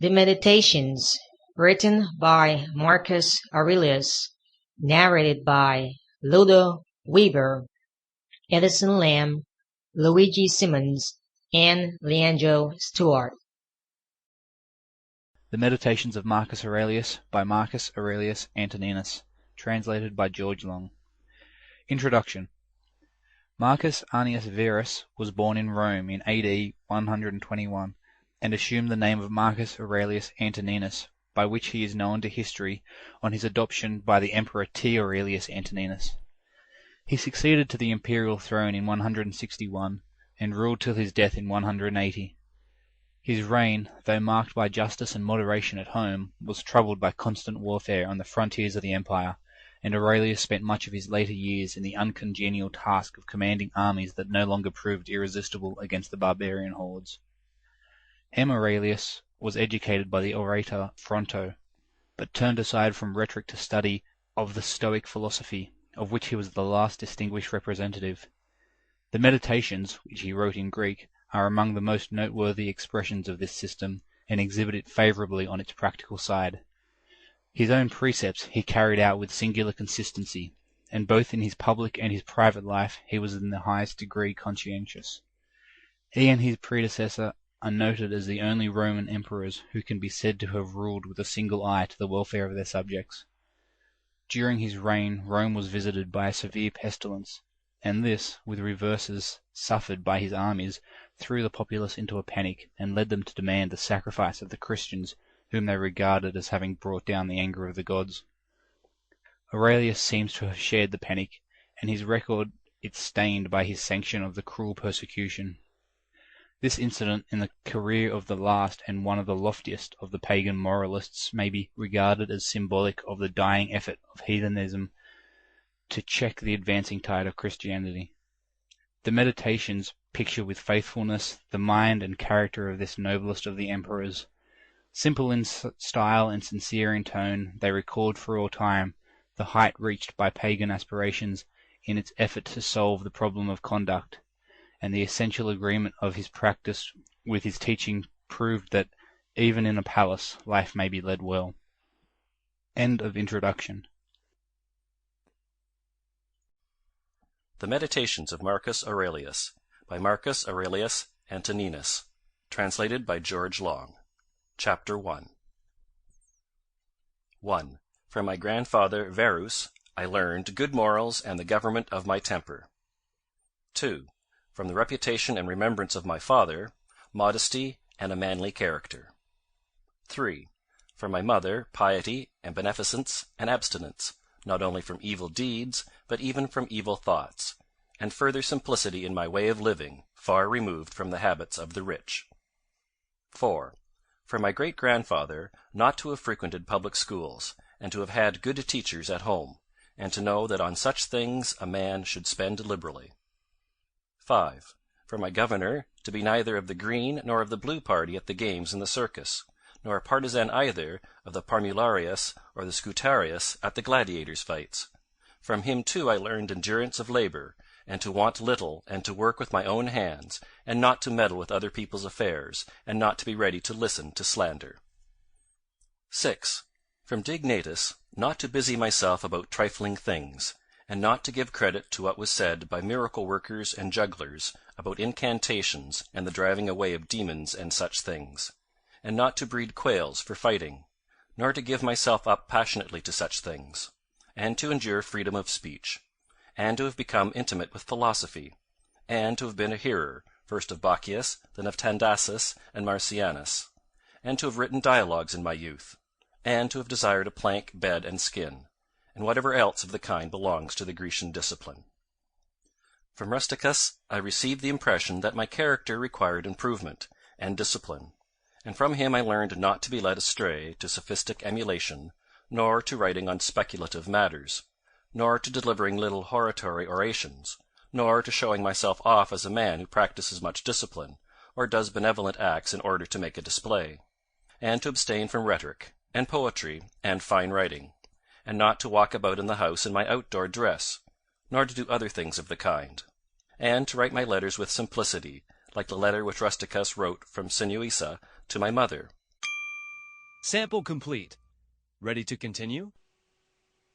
The Meditations, written by Marcus Aurelius, narrated by Ludo, Edison Lamb, Luigi Simmons, and Leandro, Stuart. The Meditations of Marcus Aurelius by Marcus Aurelius Antoninus, translated by George Long. Introduction. Marcus Annius Verus was born in Rome in AD 121, and assumed the name of Marcus Aurelius Antoninus, by which he is known to history on his adoption by the Emperor T. Aurelius Antoninus. He succeeded to the imperial throne in 161, and ruled till his death in 180. His reign, though marked by justice and moderation at home, was troubled by constant warfare on the frontiers of the empire, and Aurelius spent much of his later years in the uncongenial task of commanding armies that no longer proved irresistible against the barbarian hordes. M. Aurelius was educated by the orator Fronto, but turned aside from rhetoric to study of the Stoic philosophy, of which he was the last distinguished representative. The Meditations, which he wrote in Greek, are among the most noteworthy expressions of this system, and exhibit it favourably on its practical side. His own precepts he carried out with singular consistency, and both in his public and his private life he was in the highest degree conscientious. He and his predecessor are noted as the only Roman emperors who can be said to have ruled with a single eye to the welfare of their subjects. During his reign Rome was visited by a severe pestilence, and this, with reverses suffered by his armies, threw the populace into a panic, and led them to demand the sacrifice of the Christians, whom they regarded as having brought down the anger of the gods. Aurelius seems to have shared the panic, and his record is stained by his sanction of the cruel persecution. This incident in the career of the last and one of the loftiest of the pagan moralists may be regarded as symbolic of the dying effort of heathenism to check the advancing tide of Christianity. The Meditations picture with faithfulness the mind and character of this noblest of the emperors. Simple in style and sincere in tone, they record for all time the height reached by pagan aspirations in its effort to solve the problem of conduct, and the essential agreement of his practice with his teaching proved that, even in a palace, life may be led well. End of introduction. The Meditations of Marcus Aurelius by Marcus Aurelius Antoninus, translated by George Long. Chapter 1. 1. From my grandfather Verus I learned good morals and the government of my temper. 2. From the reputation and remembrance of my father, modesty and a manly character. 3. From my mother, piety and beneficence and abstinence, not only from evil deeds, but even from evil thoughts, and further simplicity in my way of living, far removed from the habits of the rich. 4. From my great-grandfather, not to have frequented public schools, and to have had good teachers at home, and to know that on such things a man should spend liberally. 5. From my governor, to be neither of the green nor of the blue party at the games and the circus, nor a partisan either of the Parmularius or the Scutarius at the gladiators' fights. From him too I learned endurance of labour, and to want little, and to work with my own hands, and not to meddle with other people's affairs, and not to be ready to listen to slander. 6. From Dignatus, not to busy myself about trifling things, and not to give credit to what was said by miracle-workers and jugglers about incantations and the driving away of demons and such things, and not to breed quails for fighting, nor to give myself up passionately to such things, and to endure freedom of speech, and to have become intimate with philosophy, and to have been a hearer, first of Bacchius, then of Tandasus and Marcianus, and to have written dialogues in my youth, and to have desired a plank, bed, and skin, and whatever else of the kind belongs to the Grecian discipline. From Rusticus I received the impression that my character required improvement and discipline, and from him I learned not to be led astray to sophistic emulation, nor to writing on speculative matters, nor to delivering little hortatory orations, nor to showing myself off as a man who practises much discipline, or does benevolent acts in order to make a display, and to abstain from rhetoric, and poetry, and fine writing, and not to walk about in the house in my outdoor dress, nor to do other things of the kind, and to write my letters with simplicity, like the letter which Rusticus wrote from Sinuessa to my mother, Sample complete. Ready to continue?